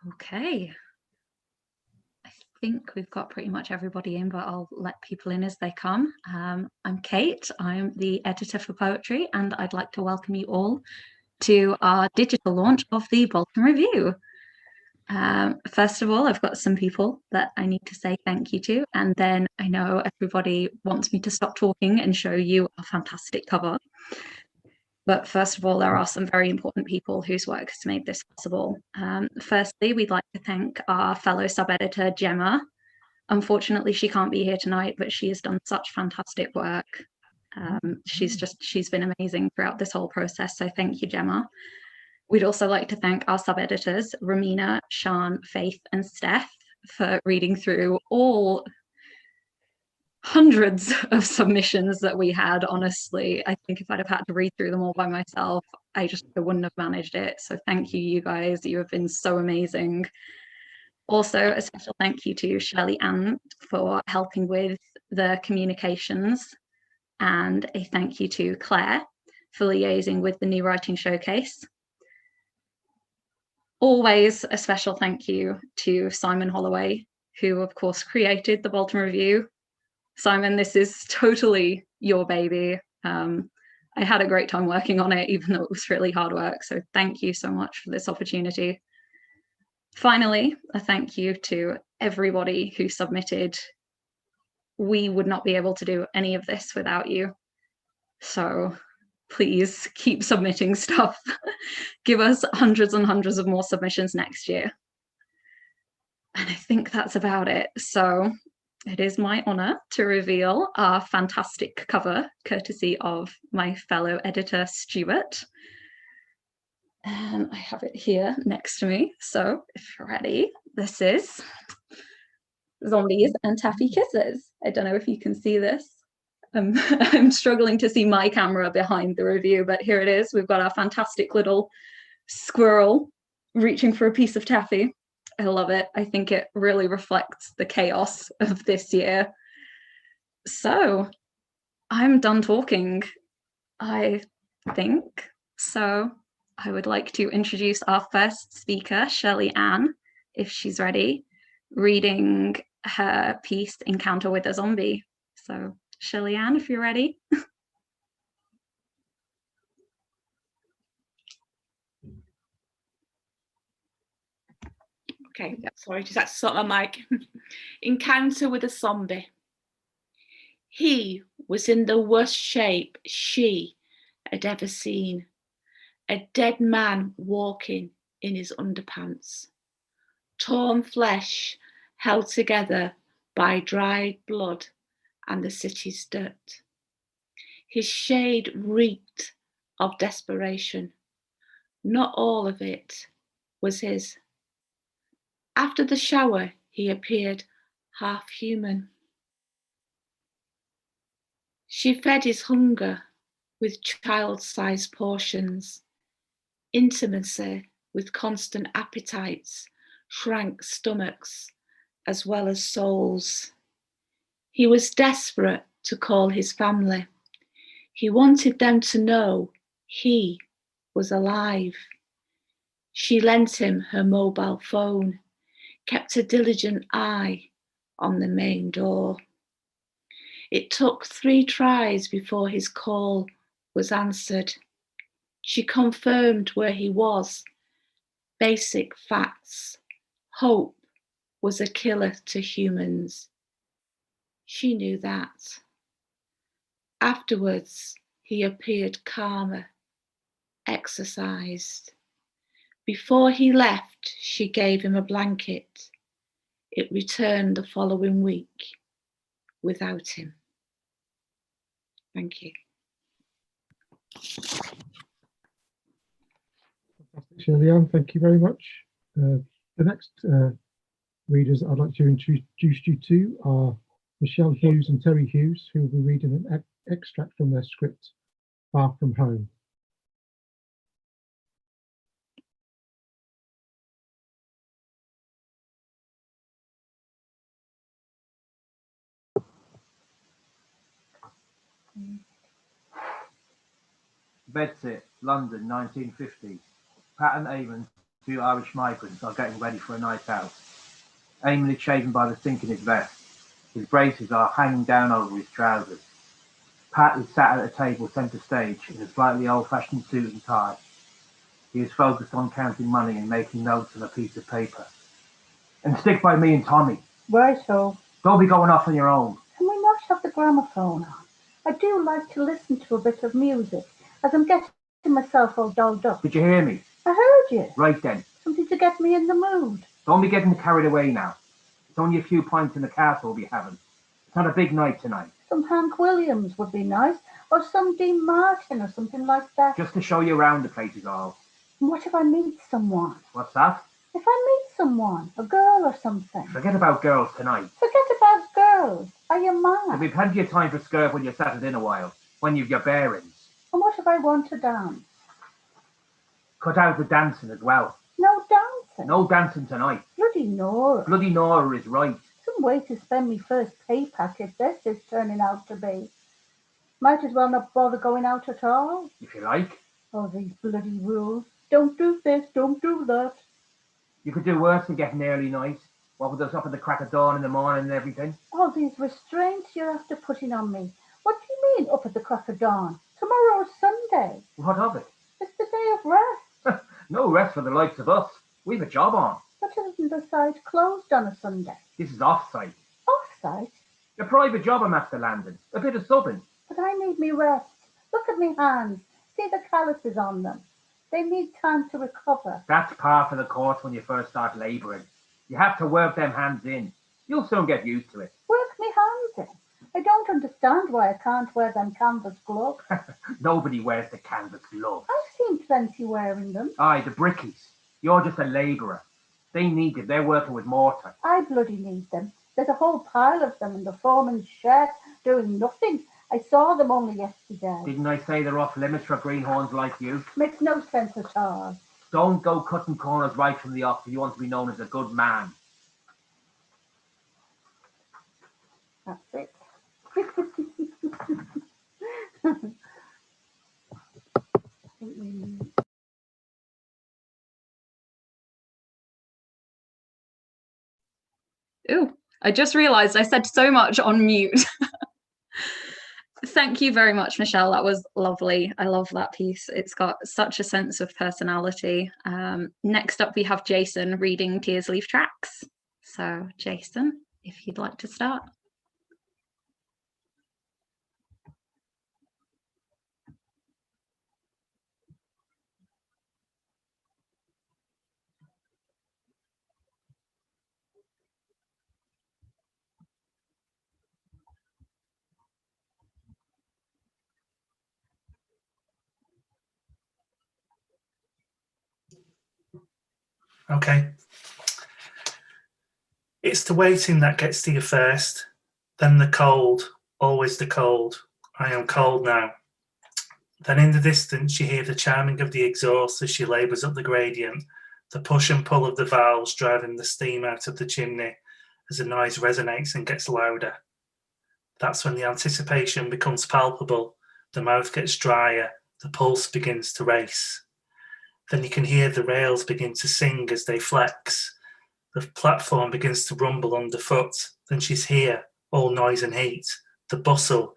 Okay. I think we've got pretty much everybody in, but I'll let people in as they come. I'm Kate, I'm the editor for poetry, and I'd like to welcome you all to our digital launch of the Bolton Review. First of all, I've got some people that I need to say thank you to, and then I know everybody wants me to stop talking and show you a fantastic cover. But first of all, there are some very important people whose work has made this possible. Firstly, we'd like to thank our fellow sub-editor, Gemma. Unfortunately, she can't be here tonight, but she has done such fantastic work. She's been amazing throughout this whole process, so thank you, Gemma. We'd also like to thank our sub-editors, Romina, Sian, Faith, and Steph, for reading through all hundreds of submissions that we had. Honestly, I think if I'd have had to read through them all by myself, I wouldn't have managed it. So thank you guys. You have been so amazing. Also, a special thank you to Shelley Ann for helping with the communications, and a thank you to Claire for liaising with the New Writing Showcase. Always a special thank you to Simon Holloway, who of course created the Bolton Review. Simon, this is totally your baby. I had a great time working on it, even though it was really hard work. So thank you so much for this opportunity. Finally, a thank you to everybody who submitted. We would not be able to do any of this without you. So please keep submitting stuff. Give us hundreds and hundreds of more submissions next year. And I think that's about it. So it is my honor to reveal our fantastic cover, courtesy of my fellow editor, Stuart. And I have it here next to me. So if you're ready, this is Zombies and Taffy Kisses. I don't know if you can see this. I'm struggling to see my camera behind the review, but here it is. We've got our fantastic little squirrel reaching for a piece of taffy. I love it. I think it really reflects the chaos of this year. So I'm done talking, I think. So I would like to introduce our first speaker, Shelley Ann, if she's ready, reading her piece, Encounter with a Zombie. So Shelley Ann, if you're ready. Okay, sorry, just had to sort my mic. Encounter with a zombie. He was in the worst shape she had ever seen. A dead man walking in his underpants. Torn flesh held together by dried blood and the city's dirt. His shade reeked of desperation. Not all of it was his. After the shower, he appeared half human. She fed his hunger with child-sized portions. Intimacy with constant appetites shrank stomachs as well as souls. He was desperate to call his family. He wanted them to know he was alive. She lent him her mobile phone, kept a diligent eye on the main door. It took 3 tries before his call was answered. She confirmed where he was. Basic facts. Hope was a killer to humans. She knew that. Afterwards, he appeared calmer, exercised. Before he left, she gave him a blanket. It returned the following week without him. Thank you. Fantastic, Shelley Ann, thank you very much. The next readers I'd like to introduce you to are Michelle Hughes and Terry Hughes, who will be reading an extract from their script, Far From Home. Bedsit, London, 1950s. Pat and Eamon Two Irish migrants are getting ready for a night out. Eamon is shaving by the sink in his vest. His braces are hanging down over his trousers. Pat is sat at a table centre stage in a slightly old-fashioned suit and tie. He is focused on counting money and making notes on a piece of paper. And stick by me and Tommy. Right-o. Don't be going off on your own. Can we not have the gramophone on? I do like to listen to a bit of music, as I'm getting myself all dolled up. Did you hear me? I heard you. Right then. Something to get me in the mood. Don't be getting carried away now. It's only a few pints in the castle we'll be having. It's not a big night tonight. Some Hank Williams would be nice, or some Dean Martin or something like that. Just to show you around the place is all. And what if I meet someone? What's that? If I meet someone, a girl or something. Forget about girls tonight. Forget about girls. Are you mad? There'll be plenty of time for skirt when you're settled in a while, when you've your bearings. And what if I want to dance? Cut out the dancing as well. No dancing? No dancing tonight. Bloody Nora. Bloody Nora is right. Some way to spend me first pay packet this is turning out to be. Might as well not bother going out at all. If you like. Oh, these bloody rules. Don't do this, don't do that. You could do worse than getting early night. What with us up at the crack of dawn in the morning and everything. All these restraints you're after putting on me. What do you mean, up at the crack of dawn? Tomorrow's Sunday. What of it? It's the day of rest. No rest for the likes of us. We've a job on. But isn't the site closed on a Sunday? This is off-site. Off-site? A private job I'm after landing. A bit of subbing. But I need me rest. Look at me hands. See the calluses on them. They need time to recover. That's par for the course when you first start labouring. You have to work them hands in. You'll soon get used to it. Work me hands in? I don't understand why I can't wear them canvas gloves. Nobody wears the canvas gloves. I've seen plenty wearing them. Aye, the brickies. You're just a labourer. They need them. They're working with mortar. I bloody need them. There's a whole pile of them in the foreman's shed doing nothing. I saw them only yesterday. Didn't I say they're off limits for greenhorns like you? Makes no sense at all. Don't go cutting corners right from the off if you want to be known as a good man. That's it. Ooh, I just realised I said so much on mute. Thank you very much, Michelle. That was lovely. I love that piece. It's got such a sense of personality. Next up, we have Jason reading Tears Leave Tracks. So, Jason, if you'd like to start. Okay. It's the waiting that gets to you first, then the cold, always the cold. I am cold now. Then in the distance you hear the chiming of the exhaust as she labours up the gradient, the push and pull of the valves driving the steam out of the chimney as the noise resonates and gets louder. That's when the anticipation becomes palpable, the mouth gets drier, the pulse begins to race. Then you can hear the rails begin to sing as they flex. The platform begins to rumble underfoot. Then she's here, all noise and heat, the bustle,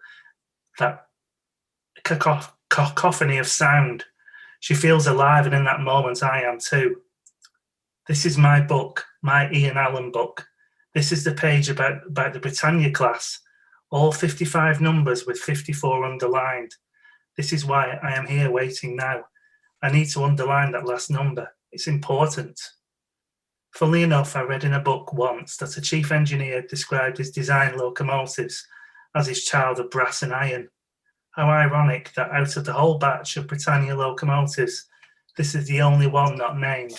that cacophony of sound. She feels alive, and in that moment I am too. This is my book, my Ian Allen book. This is the page about the Britannia class, all 55 numbers with 54 underlined. This is why I am here waiting now. I need to underline that last number. It's important. Funnily enough, I read in a book once that a chief engineer described his design locomotives as his child of brass and iron. How ironic that out of the whole batch of Britannia locomotives, this is the only one not named.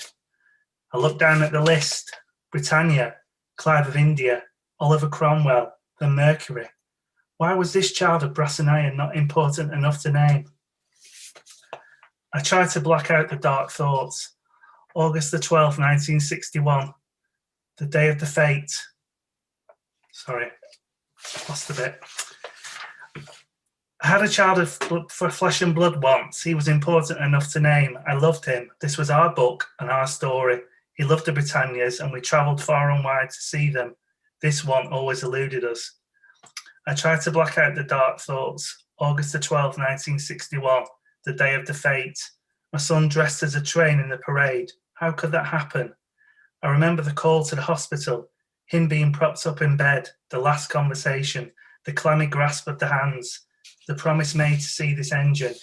I looked down at the list. Britannia, Clive of India, Oliver Cromwell, the Mercury. Why was this child of brass and iron not important enough to name? I tried to block out the dark thoughts. August the 12th, 1961, the day of the fate. Sorry, lost a bit. I had a child for flesh and blood once. He was important enough to name. I loved him. This was our book and our story. He loved the Britannias, and we travelled far and wide to see them. This one always eluded us. I tried to block out the dark thoughts. August the 12th, 1961, the day of the fate. My son dressed as a train in the parade. How could that happen? I remember the call to the hospital, him being propped up in bed, the last conversation, the clammy grasp of the hands, the promise made to see this engine.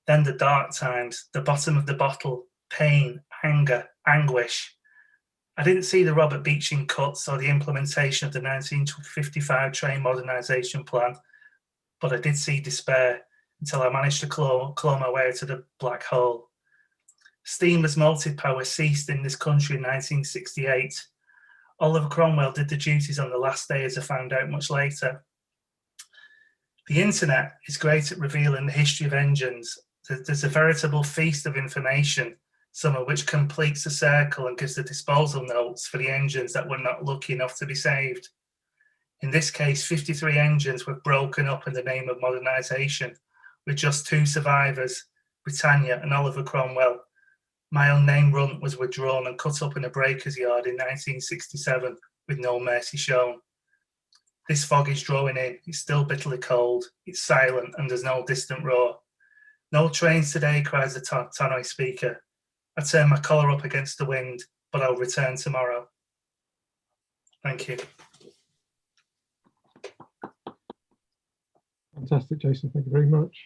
Then the dark times, the bottom of the bottle, pain, anger, anguish. I didn't see the Robert Beeching cuts or the implementation of the 1955 train modernisation plan, but I did see despair until I managed to claw my way to the black hole. Steam as multi-power ceased in this country in 1968. Oliver Cromwell did the duties on the last day, as I found out much later. The internet is great at revealing the history of engines. There's a veritable feast of information, some of which completes the circle and gives the disposal notes for the engines that were not lucky enough to be saved. In this case, 53 engines were broken up in the name of modernisation, with just 2 survivors, Britannia and Oliver Cromwell. My unnamed runt was withdrawn and cut up in a breaker's yard in 1967, with no mercy shown. This fog is drawing in, it's still bitterly cold, it's silent and there's no distant roar. No trains today, cries the tannoy speaker. I turn my collar up against the wind, but I'll return tomorrow. Thank you. Fantastic, Jason. Thank you very much.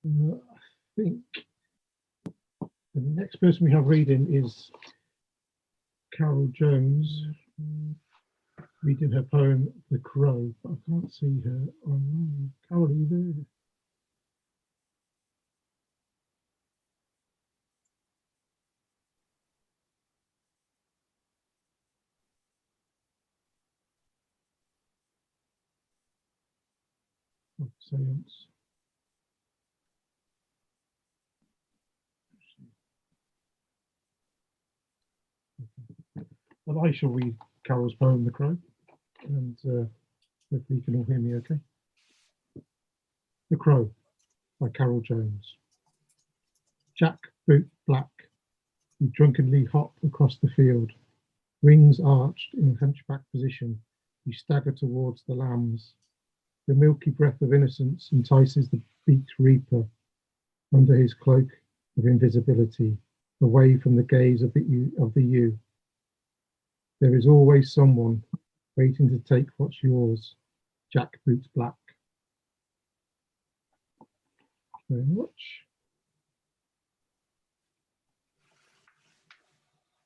I think the next person we have reading is Carol Jones, reading her poem, The Crow, but I can't see her online. Carol, are you there? Oh, seance. Well, I shall read Carol's poem, The Crow, and hopefully you can all hear me okay. The Crow by Carol Jones. Jack Boot Black, you drunkenly hop across the field, wings arched in a hunchback position, you stagger towards the lambs. The milky breath of innocence entices the beaked reaper under his cloak of invisibility, away from the gaze of the ewe. There is always someone waiting to take what's yours. Jack Boots Black. Very much.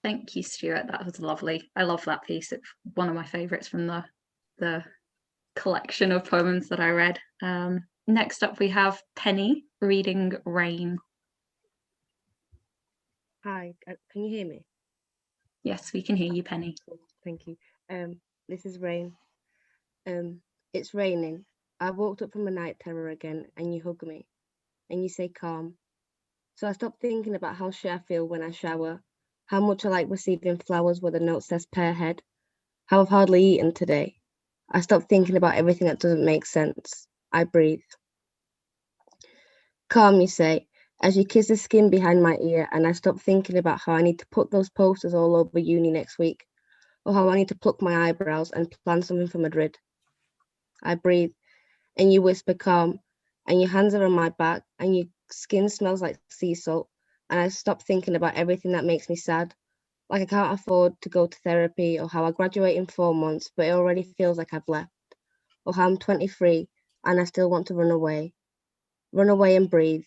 Thank you, Stuart. That was lovely. I love that piece. It's one of my favourites from the collection of poems that I read. Next up, we have Penny reading Rain. Hi, can you hear me? Yes, we can hear you, Penny. Thank you. This is Rain. It's raining. I woke up from a night terror again, and you hug me, and you say calm. So I stopped thinking about how shit I feel when I shower, how much I like receiving flowers where the note says pear head, how I've hardly eaten today. I stopped thinking about everything that doesn't make sense. I breathe. Calm, you say, as you kiss the skin behind my ear, and I stop thinking about how I need to put those posters all over uni next week, or how I need to pluck my eyebrows and plan something for Madrid. I breathe, and you whisper calm, and your hands are on my back, and your skin smells like sea salt, and I stop thinking about everything that makes me sad, like I can't afford to go to therapy, or how I graduate in 4 months, but it already feels like I've left, or how I'm 23, and I still want to run away and breathe.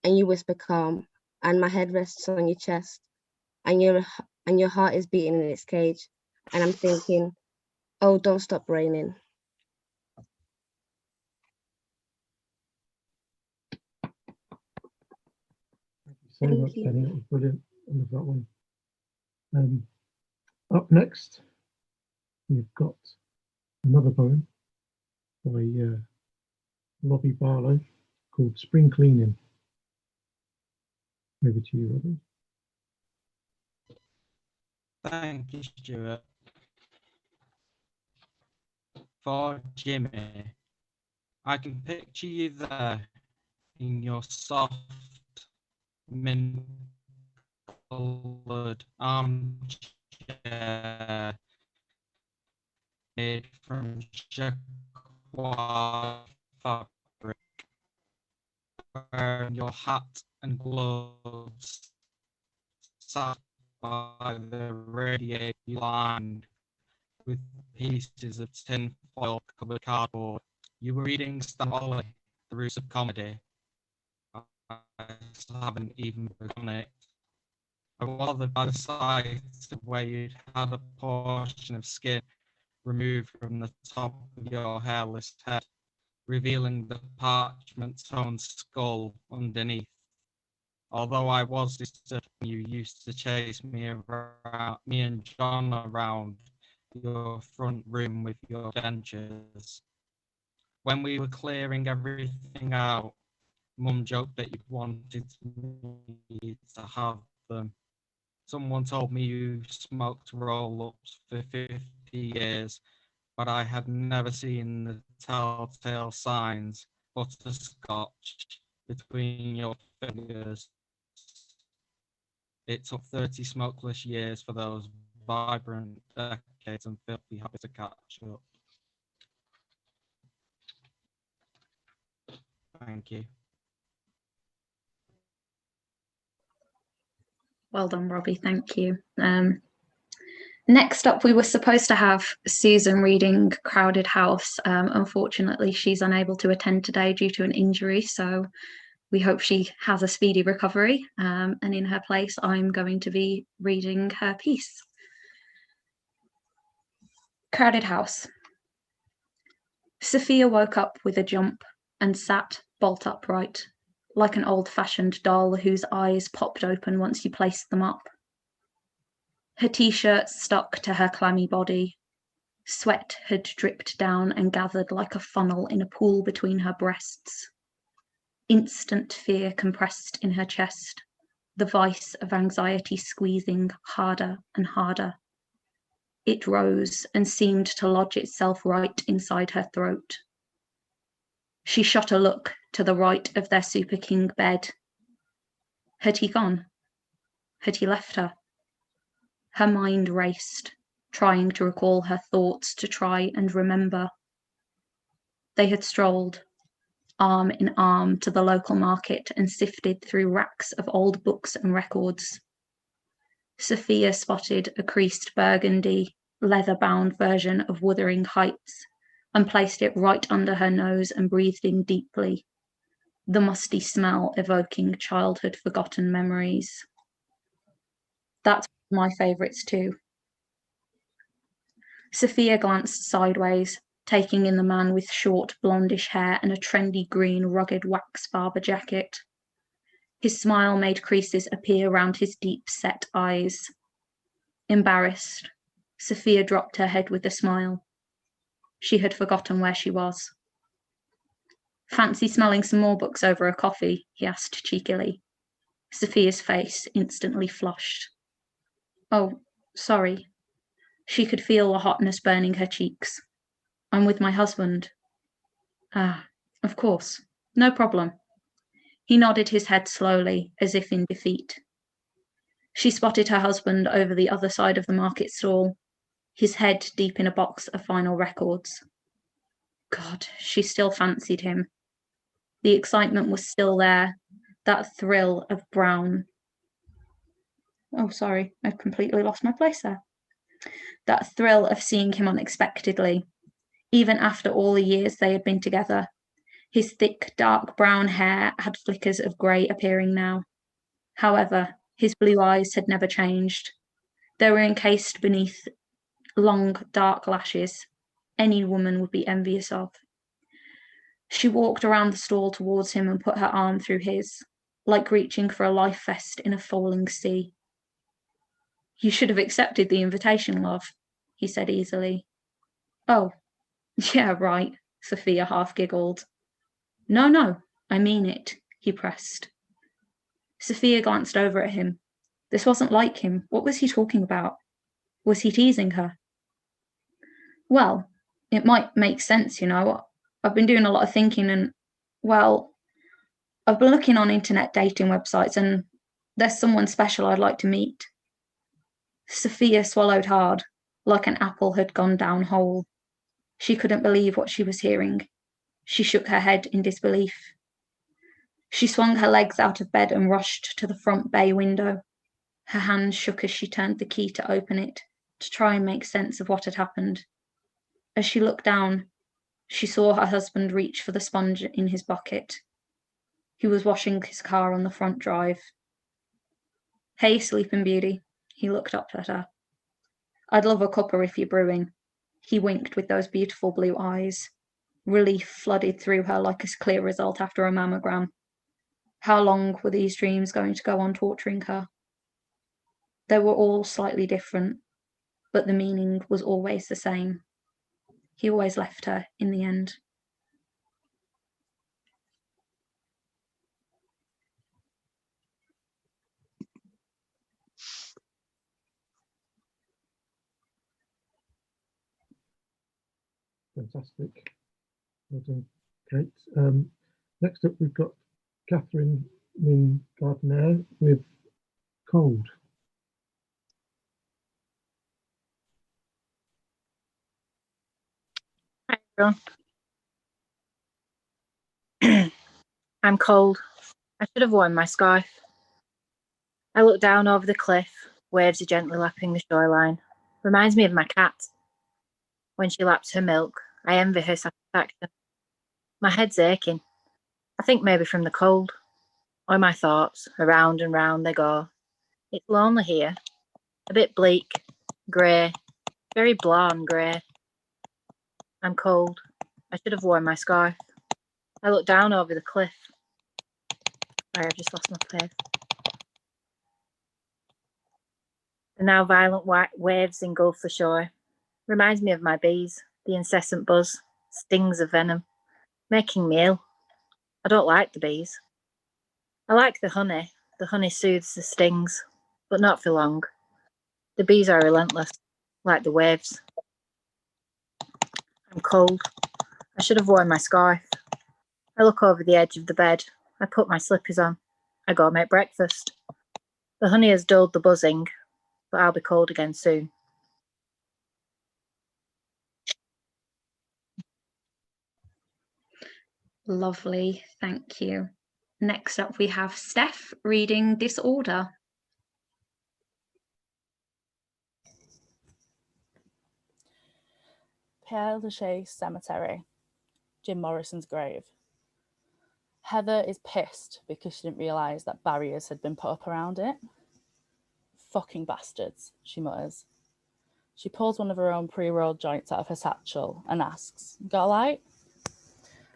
And you whisper calm, and my head rests on your chest, and your heart is beating in its cage, and I'm thinking, oh, don't stop raining. Thank you so much, Penny. That was brilliant. I love that one. Up next, we've got another poem by Robbie Barlow called Spring Cleaning. Over to you, Robbie. Thank you, Stuart. For Jimmy, I can picture you there in your soft, mint-coloured armchair made from jacquard fabric, wearing your hat and gloves, sat by the radiator lined with pieces of tin foil covered cardboard. You were reading Stanley, The Roots of Comedy. I haven't even begun it. I was bothered by the sight of where you'd had a portion of skin removed from the top of your hairless head, revealing the parchment-toned skull underneath. Although I was disturbed, you used to chase me and John around your front room with your dentures. When we were clearing everything out, Mum joked that you wanted me to have them. Someone told me you smoked roll-ups for 50 years, but I had never seen the telltale signs, butterscotch between your fingers. It took 30 smokeless years for those vibrant decades and filthy habits to catch up. Thank you. Well done, Robbie. Thank you. Next up, we were supposed to have Susan reading Crowded House. Unfortunately, she's unable to attend today due to an injury, so we hope she has a speedy recovery. And in her place, I'm going to be reading her piece. Crowded House. Sophia woke up with a jump and sat bolt upright, like an old-fashioned doll whose eyes popped open once you placed them up. Her t-shirt stuck to her clammy body. Sweat had dripped down and gathered like a funnel in a pool between her breasts. Instant fear compressed in her chest, the vice of anxiety squeezing harder and harder. It rose and seemed to lodge itself right inside her throat. She shot a look to the right of their Super King bed. Had he gone? Had he left her? Her mind raced, trying to recall her thoughts, to try and remember. They had strolled, arm in arm, to the local market and sifted through racks of old books and records. Sophia spotted a creased burgundy, leather-bound version of Wuthering Heights and placed it right under her nose and breathed in deeply, the musty smell evoking childhood forgotten memories. That's my favourites too. Sophia glanced sideways, taking in the man with short blondish hair and a trendy green rugged wax Barber jacket. His smile made creases appear round his deep-set eyes. Embarrassed, Sophia dropped her head with a smile. She had forgotten where she was. Fancy smelling some more books over a coffee? He asked cheekily. Sophia's face instantly flushed. Oh, sorry. She could feel the hotness burning her cheeks. I'm with my husband. Ah, of course. No problem. He nodded his head slowly, as if in defeat. She spotted her husband over the other side of the market stall, his head deep in a box of vinyl records. God, she still fancied him. The excitement was still there, that thrill of brown. Oh, sorry, I've completely lost my place there. That thrill of seeing him unexpectedly, even after all the years they had been together. His thick, dark brown hair had flickers of grey appearing now. However, his blue eyes had never changed. They were encased beneath long, dark lashes any woman would be envious of. She walked around the stall towards him and put her arm through his, like reaching for a life vest in a falling sea. You should have accepted the invitation, love, he said easily. Oh, yeah, right, Sophia half giggled. No, I mean it, he pressed. Sophia glanced over at him. This wasn't like him. What was he talking about? Was he teasing her? Well, it might make sense, you know. I've been doing a lot of thinking, and well, I've been looking on internet dating websites, and there's someone special I'd like to meet. Sophia swallowed hard, like an apple had gone down whole. She couldn't believe what she was hearing. She shook her head in disbelief. She swung her legs out of bed and rushed to the front bay window. Her hands shook as she turned the key to open it, to try and make sense of what had happened. As she looked down, she saw her husband reach for the sponge in his bucket. He was washing his car on the front drive. Hey, Sleeping Beauty. He looked up at her. I'd love a cuppa if you're brewing. He winked with those beautiful blue eyes. Relief flooded through her like a clear result after a mammogram. How long were these dreams going to go on torturing her? They were all slightly different, but the meaning was always the same. He always left her in the end. Fantastic. Well done. Great. Next up, we've got Catherine Lynn Gardner with Cold. Hi, everyone. I'm cold. I should have worn my scarf. I look down over the cliff. Waves are gently lapping the shoreline. Reminds me of my cat. When she laps her milk, I envy her satisfaction. My head's aching. I think maybe from the cold. Or my thoughts, around and round they go. It's lonely here. A bit bleak, grey, very blah and grey. I'm cold. I should have worn my scarf. I look down over the cliff. Sorry, I've just lost my place. The now violent white waves engulf the shore. Reminds me of my bees, the incessant buzz, stings of venom, making me ill. I don't like the bees. I like the honey. The honey soothes the stings, but not for long. The bees are relentless, like the waves. I'm cold. I should have worn my scarf. I look over the edge of the bed. I put my slippers on. I go make breakfast. The honey has dulled the buzzing, but I'll be cold again soon. Lovely, thank you. Next up, we have Steph reading Disorder. Père Lachaise Cemetery, Jim Morrison's grave. Heather is pissed because she didn't realise that barriers had been put up around it. Fucking bastards, she mutters. She pulls one of her own pre-rolled joints out of her satchel and asks, got a light?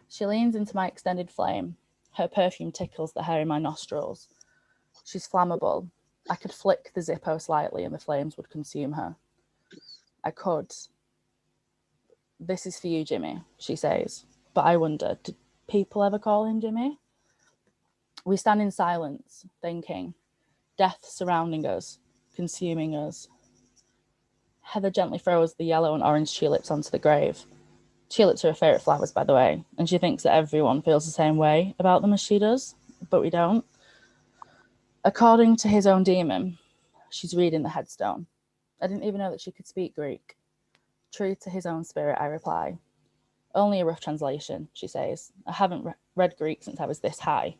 She leans into my extended flame. Her perfume tickles the hair in my nostrils. She's flammable. I could flick the Zippo slightly and the flames would consume her. I could. This is for you, Jimmy, she says. But I wonder, did people ever call him Jimmy? We stand in silence, thinking. Death surrounding us, consuming us. Heather gently throws the yellow and orange tulips onto the grave. Tulips are her favourite flowers, by the way, and she thinks that everyone feels the same way about them as she does, but we don't. According to his own demon, she's reading the headstone. I didn't even know that she could speak Greek. True to his own spirit, I reply. Only a rough translation, she says. I haven't read Greek since I was this high,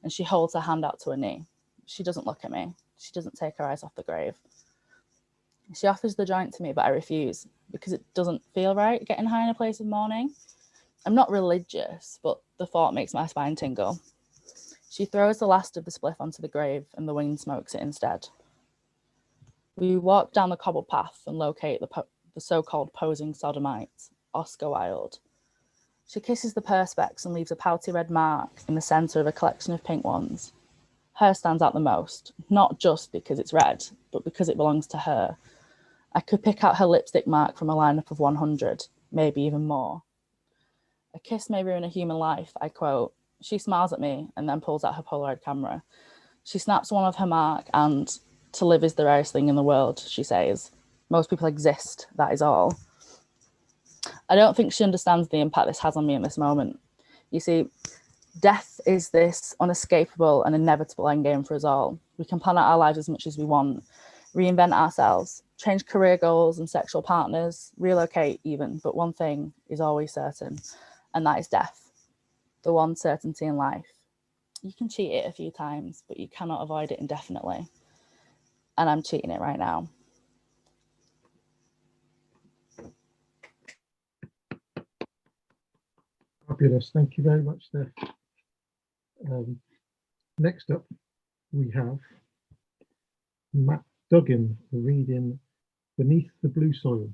and she holds her hand out to her knee. She doesn't look at me. She doesn't take her eyes off the grave. She offers the joint to me, but I refuse because it doesn't feel right getting high in a place of mourning. I'm not religious, but the thought makes my spine tingle. She throws the last of the spliff onto the grave and the wind smokes it instead. We walk down the cobbled path and locate the so-called posing sodomite, Oscar Wilde. She kisses the perspex and leaves a pouty red mark in the centre of a collection of pink ones. Her stands out the most, not just because it's red, but because it belongs to her. I could pick out her lipstick mark from a lineup of 100, maybe even more. A kiss may ruin a human life, I quote. She smiles at me and then pulls out her Polaroid camera. She snaps one of her mark and, to live is the rarest thing in the world, she says. Most people exist, that is all. I don't think she understands the impact this has on me in this moment. You see, death is this unescapable and inevitable endgame for us all. We can plan out our lives as much as we want, reinvent ourselves, change career goals and sexual partners, relocate even, but one thing is always certain, and that is death. The one certainty in life. You can cheat it a few times, but you cannot avoid it indefinitely. And I'm cheating it right now. Fabulous. Thank you very much, Steph. Next up, we have Matt Duggan reading Beneath the Blue Soil.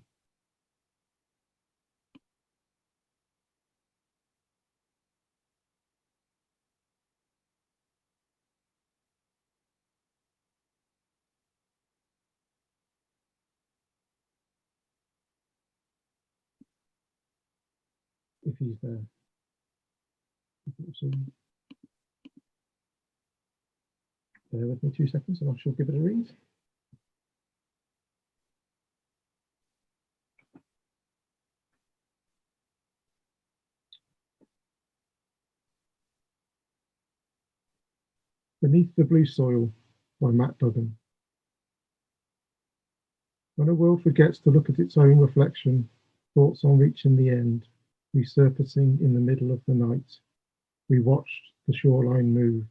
If he's there. Bear with me 2 seconds and I shall give it a read. Beneath the Blue Soil by Matt Duggan. When a world forgets to look at its own reflection, thoughts on reaching the end, resurfacing in the middle of the night, we watched the shoreline move.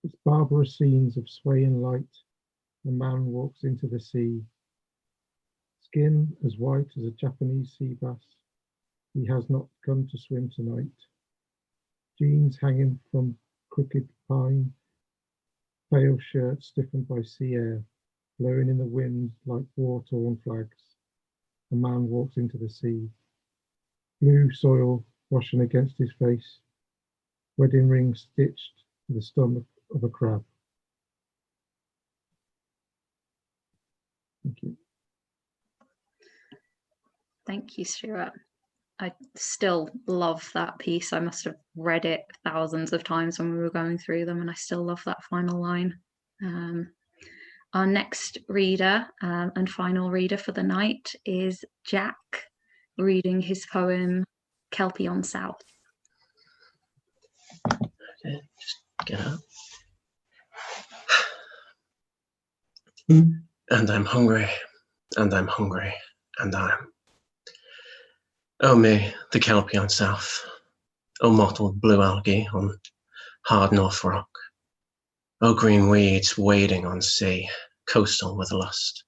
Its barbarous scenes of swaying light, a man walks into the sea. Skin as white as a Japanese sea bass, he has not come to swim tonight. Jeans hanging from crooked pine, pale shirt stiffened by sea air, blowing in the wind like war-torn flags. A man walks into the sea. Blue soil washing against his face, wedding ring stitched to the stomach of a crab. Thank you. Thank you, Stuart. I still love that piece. I must have read it thousands of times when we were going through them, and I still love that final line. Our next reader and final reader for the night is Jack, reading his poem Kelpie on South. Okay, just get up. And I'm hungry, and I'm hungry, and I'm. Oh me, the Kelpie on South. Oh mottled blue algae on hard North Rock. Oh green weeds wading on sea, coastal with lust.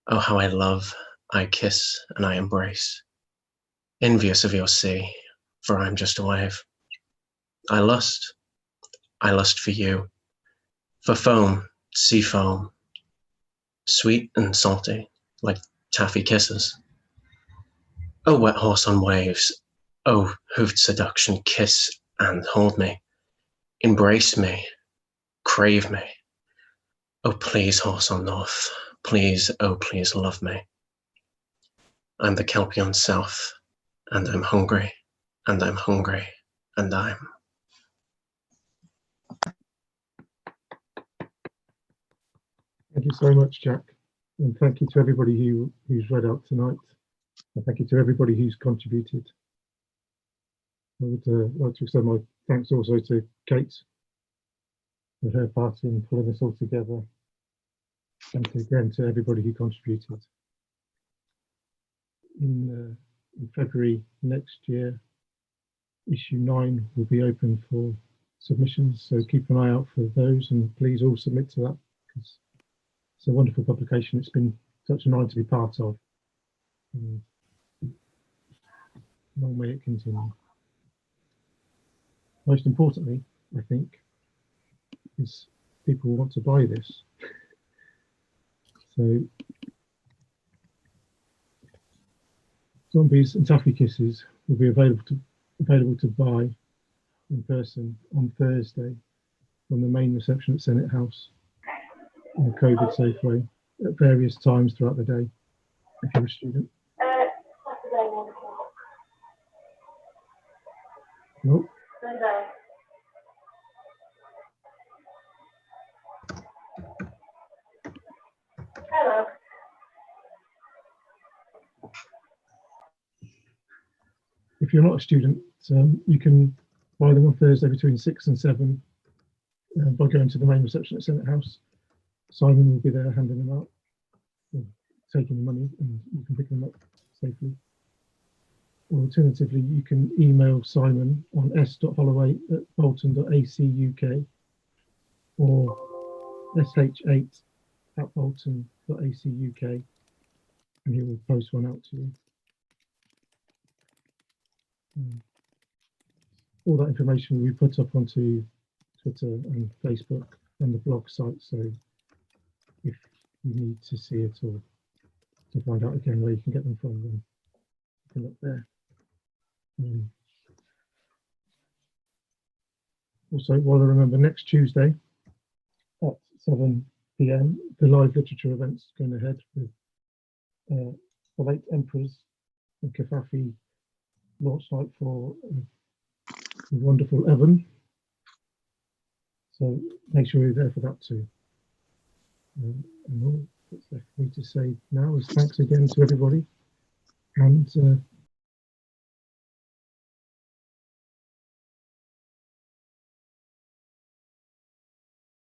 Oh how I love, I kiss, and I embrace. Envious of your sea, for I'm just a wave. I lust for you, for foam, sea foam, sweet and salty, like taffy kisses. Oh wet horse on waves, oh hoofed seduction, kiss and hold me, embrace me, crave me. Oh please horse on north, please, oh please love me. I'm the Kelpie on south, and I'm hungry, and I'm hungry, and I'm. Thank you so much, Jack. And thank you to everybody who's read out tonight. And thank you to everybody who's contributed. I would like to extend my thanks also to Kate for her part in pulling this all together. And again to everybody who contributed. In February next year, issue 9 will be open for submissions. So keep an eye out for those and please all submit to that because it's a wonderful publication. It's been such an honour to be part of. And long may it continue. Most importantly, I think, is people want to buy this. So Zombies and Taffy Kisses will be available to buy in person on Thursday from the main reception at Senate House in a COVID safe way at various times throughout the day if you're a student. Nope. Hello. if you're not a student, you can buy them on Thursday between 6 and 7 by going to the main reception at Senate House. Simon will be there handing them out, or taking the money, and you can pick them up safely. Or alternatively, you can email Simon on s.holloway@bolton.ac.uk or sh8@bolton.ac.uk, and he will post one out to you. All that information will be put up onto Twitter and Facebook and the blog site, so if you need to see it or to find out again where you can get them from, then you can look there. Also, while I remember, next Tuesday at 7 PM, the live literature event's going ahead with the late Emperors and Covfefe launch night for the wonderful Evan. So make sure you're there for that too. And all that's left for me to say now is thanks again to everybody, and